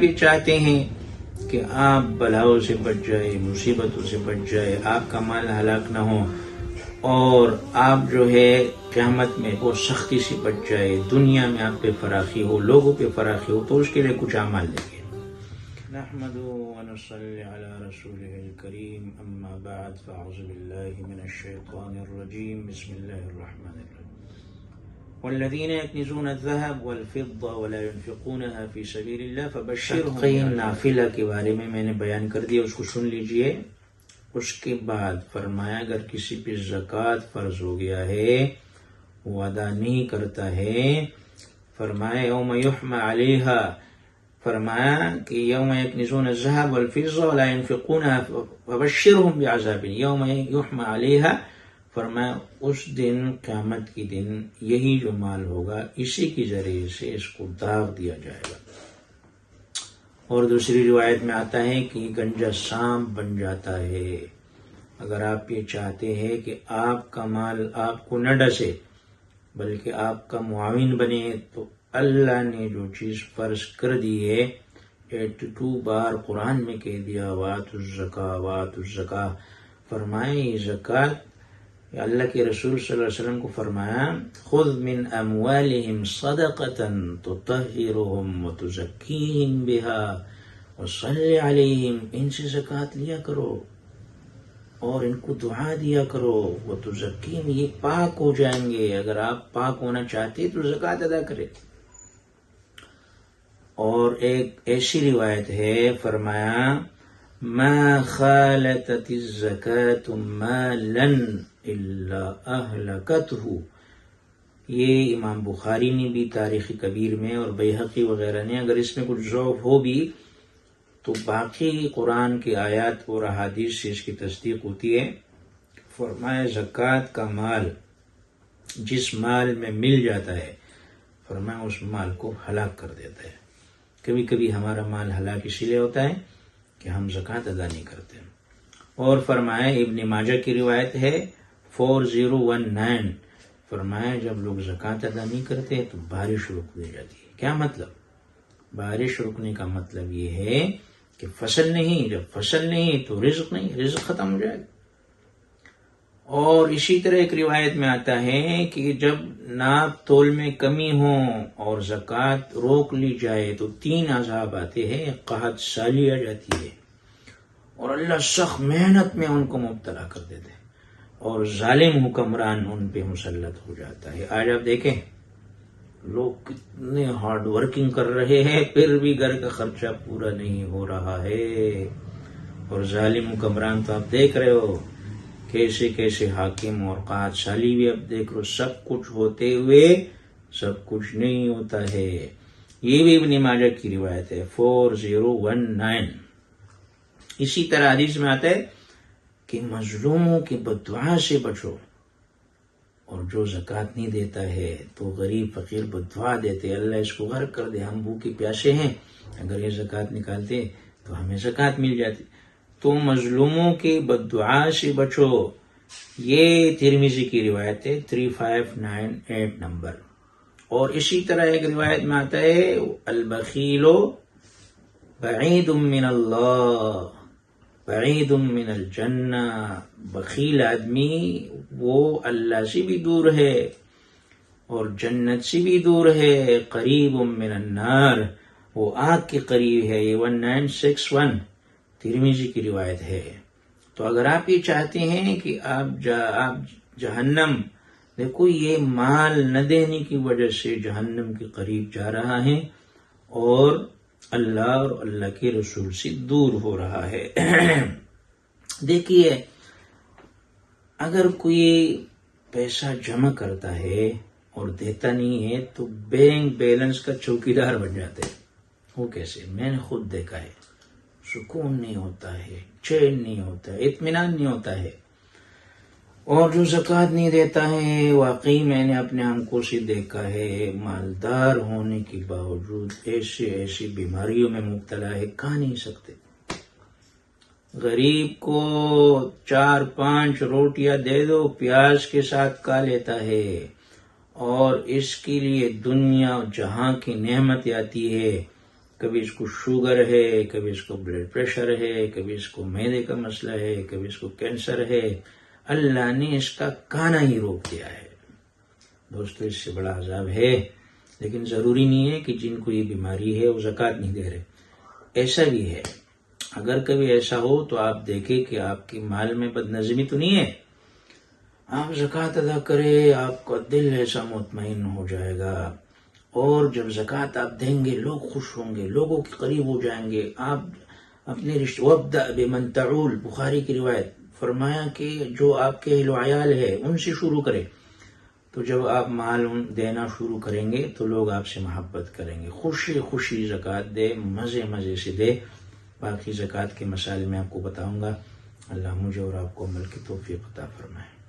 آپ یہ چاہتے ہیں کہ آپ بلاؤں سے بچ جائے، مصیبتوں سے بچ جائے، آپ کا مال ہلاک نہ ہو، اور آپ جو ہے قیامت میں وہ سختی سے بچ جائے، دنیا میں آپ پہ فراخی ہو، لوگوں پہ فراخی ہو، تو اس کے لیے کچھ اعمال لگے۔ نحمده ونصلي على رسوله الكريم، اما بعد، فاعوذ بالله من الشيطان الرجيم، بسم الله الرحمن الرحيم۔ والذين يكنزون الذهب والفضة ولا ينفقونها في سبيل الله فبشرهم بعذاب۔ نافلہ کے بارے میں نے بیان کر دیا، اس کو سن لیجئے۔ اس کے بعد فرمایا اگر کسی پہ زکوٰۃ فرض ہو گیا ہے، وہ ادا نہیں کرتا ہے، فرمایا یوم یحمى علیہا، فرمایا کہ یوم یکنزون الذهب والفضة ولا ينفقونها فبشرهم بعذاب یوم یحمى علیہا، فرمایا اس دن، قیامت کی دن، یہی جو مال ہوگا اسی کے ذریعے سے اس کو داغ دیا جائے گا۔ اور دوسری روایت میں آتا ہے کہ گنجا سانپ بن جاتا ہے۔ اگر آپ یہ چاہتے ہیں کہ آپ کا مال آپ کو نہ ڈسے بلکہ آپ کا معاون بنے، تو اللہ نے جو چیز فرض کر دی ہے، 82 بار قرآن میں کہہ دیا وآتوا الزکاۃ وآتوا الزکاۃ، فرمائے یہ زکوٰۃ، اللہ کے رسول صلی اللہ علیہ وسلم کو فرمایا خذ من اموالہم صدقۃ تطہرہم وتزکیہم بہا وصلی علیہم، ان سے زکوٰۃ لیا کرو اور ان کو دعا دیا کرو، وتزکیہم، یہ پاک ہو جائیں گے۔ اگر آپ پاک ہونا چاہتے تو زکوٰۃ ادا کرے۔ اور ایک ایسی روایت ہے، فرمایا ما خالطت الزکاة مالا الا اہلکتہ، یہ امام بخاری نے بھی تاریخ کبیر میں اور بیہقی وغیرہ نے، اگر اس میں کچھ ضعف ہو بھی تو باقی قرآن کی آیات اور احادیث سے اس کی تصدیق ہوتی ہے۔ فرمایا زکوٰۃ کا مال جس مال میں مل جاتا ہے، فرمایا اس مال کو ہلاک کر دیتا ہے۔ کبھی کبھی ہمارا مال ہلاک اسی لیے ہوتا ہے کہ ہم زکوٰۃ ادا نہیں کرتے۔ اور فرمایا ابن ماجہ کی روایت ہے 4019، فرمایا جب لوگ زکوٰۃ ادا نہیں کرتے تو بارش رک دی جاتی ہے۔ کیا مطلب؟ بارش رکنے کا مطلب یہ ہے کہ فصل نہیں، جب فصل نہیں تو رزق نہیں، رزق ختم ہو جائے گا۔ اور اسی طرح ایک روایت میں آتا ہے کہ جب ناپ تول میں کمی ہو اور زکوٰۃ روک لی جائے تو 3 عذاب آتے ہیں، قحط سالی آ جاتی ہے اور اللہ سخت محنت میں ان کو مبتلا کر دیتے ہیں اور ظالم حکمران ان پہ مسلط ہو جاتا ہے۔ آج آپ دیکھیں لوگ کتنے ہارڈ ورکنگ کر رہے ہیں، پھر بھی گھر کا خرچہ پورا نہیں ہو رہا ہے، اور ظالم حکمران تو آپ دیکھ رہے ہو کیسے کیسے حاکم، اور قحط سالی بھی اب دیکھ رہے ہو، سب کچھ ہوتے ہوئے سب کچھ نہیں ہوتا ہے۔ یہ بھی ابن ماجہ کی روایت ہے 4019۔ اسی طرح حدیث میں آتا ہے کہ مظلوموں کی بددعا سے بچو، اور جو زکوٰۃ نہیں دیتا ہے تو غریب فقیر بددعا دیتے، اللہ اس کو غرق کر دے، ہم بھوکے پیاسے ہیں، اگر یہ زکوٰۃ نکالتے تو ہمیں زکوٰۃ مل جاتی۔ تو مظلوموں کی بددعا سے بچو، یہ ترمذی کی روایت ہے 3598 نمبر۔ اور اسی طرح ایک روایت میں آتا ہے البخیل بعید من اللہ بعید من الجنہ، بخیل آدمی وہ اللہ سے بھی دور ہے اور جنت سے بھی دور ہے، قریب من النار، وہ آگ کے قریب ہے۔ یہ 1961 ترمذی کی روایت ہے۔ تو اگر آپ یہ چاہتے ہیں کہ آپ جہنم، دیکھو یہ مال نہ دینے کی وجہ سے جہنم کے قریب جا رہا ہے اور اللہ اور اللہ کے رسول سے دور ہو رہا ہے۔ دیکھیے اگر کوئی پیسہ جمع کرتا ہے اور دیتا نہیں ہے تو بینک بیلنس کا چوکیدار بن جاتا ہے۔ وہ کیسے؟ میں نے خود دیکھا ہے، سکون نہیں ہوتا ہے، چین نہیں ہوتا ہے، اطمینان نہیں ہوتا ہے۔ اور جو زکوٰۃ نہیں دیتا ہے، واقعی میں نے اپنے آنکھوں سے دیکھا ہے، مالدار ہونے کے باوجود ایسی بیماریوں میں مبتلا ہے، کھا نہیں سکتے۔ غریب کو 4-5 روٹیاں دے دو، پیاز کے ساتھ کھا لیتا ہے، اور اس کے لیے دنیا جہاں کی نعمت آتی ہے کبھی اس کو شوگر ہے، کبھی اس کو بلڈ پریشر ہے، کبھی اس کو معدے کا مسئلہ ہے، کبھی اس کو کینسر ہے، اللہ نے اس کا کھانا ہی روک دیا ہے۔ دوستو اس سے بڑا عذاب ہے، لیکن ضروری نہیں ہے کہ جن کو یہ بیماری ہے وہ زکوٰۃ نہیں دے رہے، ایسا بھی ہے۔ اگر کبھی ایسا ہو تو آپ دیکھیں کہ آپ کے مال میں بد نظمی تو نہیں ہے، آپ زکوٰۃ ادا کریں، آپ کا دل ایسا مطمئن ہو جائے گا، اور جب زکوٰۃ آپ دیں گے لوگ خوش ہوں گے، لوگوں کے قریب ہو جائیں گے۔ آپ اپنے رشتے وابدأ بمن تعول، بخاری کی روایت، فرمایا کہ جو آپ کے اہل و عیال ہے ان سے شروع کریں، تو جب آپ مال دینا شروع کریں گے تو لوگ آپ سے محبت کریں گے، خوشی خوشی زکوٰۃ دے، مزے مزے سے دے۔ باقی زکوٰۃ کے مسائل میں آپ کو بتاؤں گا۔ اللہ مجھے اور آپ کو عمل کی توفیق عطا فرمائے۔